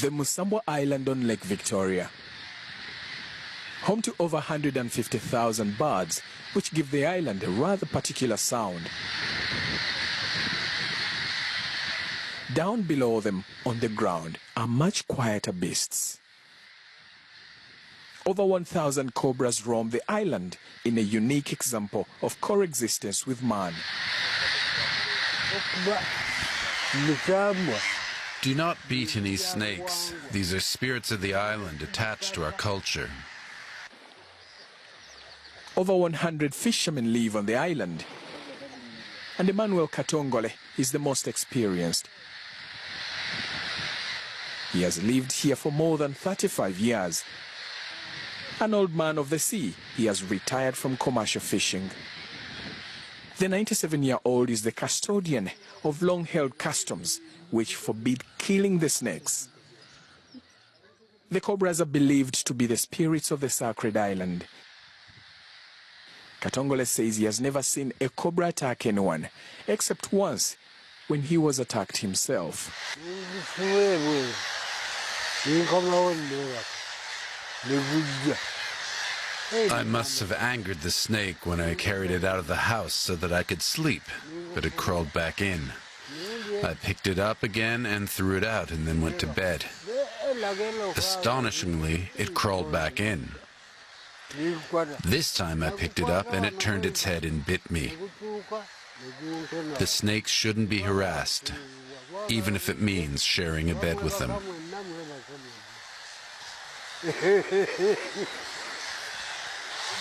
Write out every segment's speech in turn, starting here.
The Musambwa Island on Lake Victoria. Home to over 150,000 birds, which give the island a rather particular sound. Down below them, on the ground, are much quieter beasts. Over 1,000 cobras roam the island in a unique example of coexistence with man. Do not beat any snakes. These are spirits of the island attached to our culture. Over 100 fishermen live on the island, and Emmanuel Katongole is the most experienced. He has lived here for more than 35 years. An old man of the sea, he has retired from commercial fishing. The 97-year-old is the custodian of long-held customs, which forbid killing the snakes. The cobras are believed to be the spirits of the sacred island. Katongole says he has never seen a cobra attack anyone, except once, when he was attacked himself. I must have angered the snake when I carried it out of the house so that I could sleep, but it crawled back in. I picked it up again and threw it out and then went to bed. Astonishingly, it crawled back in. This time I picked it up and it turned its head and bit me. The snakes shouldn't be harassed, even if it means sharing a bed with them.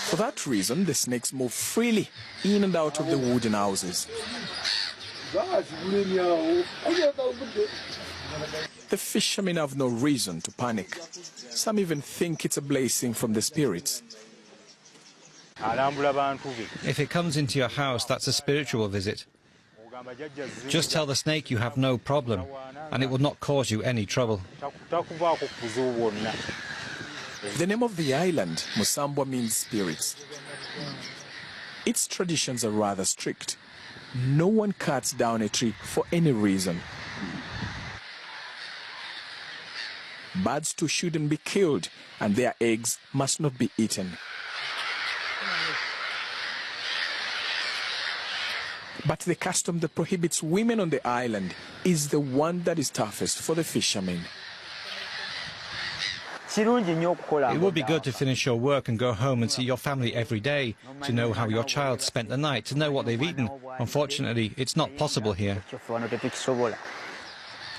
For that reason, the snakes move freely in and out of the wooden houses. The fishermen have no reason to panic. Some even think it's a blessing from the spirits. If it comes into your house, that's a spiritual visit. Just tell the snake you have no problem, and it will not cause you any trouble. The name of the island, Musambwa, means spirits. Its traditions are rather strict. No one cuts down a tree for any reason. Birds too shouldn't be killed, and their eggs must not be eaten. But the custom that prohibits women on the island is the one that is toughest for the fishermen. It would be good to finish your work and go home and see your family every day, to know how your child spent the night, to know what they've eaten. Unfortunately, it's not possible here.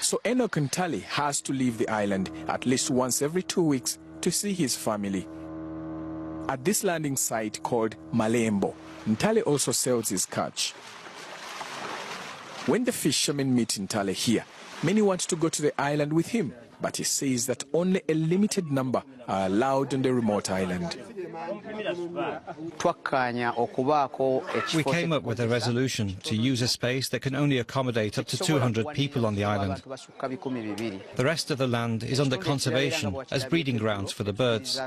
So Enoch Ntale has to leave the island at least once every 2 weeks to see his family. At this landing site called Malembo, Ntale also sells his catch. When the fishermen meet Ntale here, many want to go to the island with him, but he says that only a limited number are allowed on the remote island. We came up with a resolution to use a space that can only accommodate up to 200 people on the island. The rest of the land is under conservation as breeding grounds for the birds.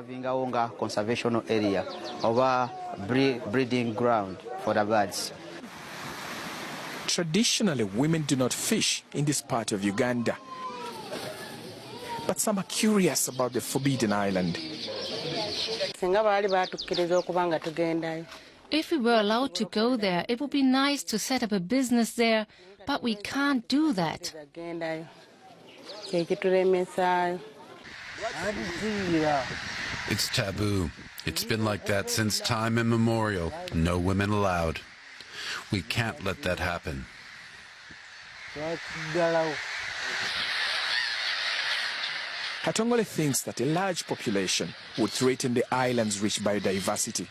Breeding ground for the birds. Traditionally, women do not fish in this part of Uganda. But some are curious about the forbidden island. If we were allowed to go there, it would be nice to set up a business there, but we can't do that. It's taboo. It's been like that since time immemorial. No women allowed. We can't let that happen. Katongole thinks that a large population would threaten the island's rich biodiversity.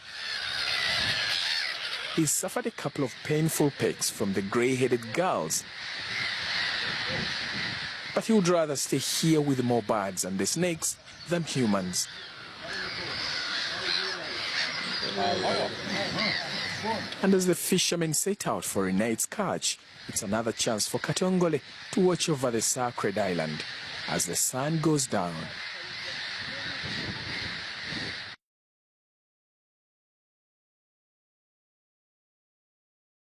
He's suffered a couple of painful pecks from the grey-headed gulls. But he would rather stay here with more birds and the snakes than humans. And as the fishermen set out for a night's catch, it's another chance for Katongole to watch over the sacred island as the sun goes down.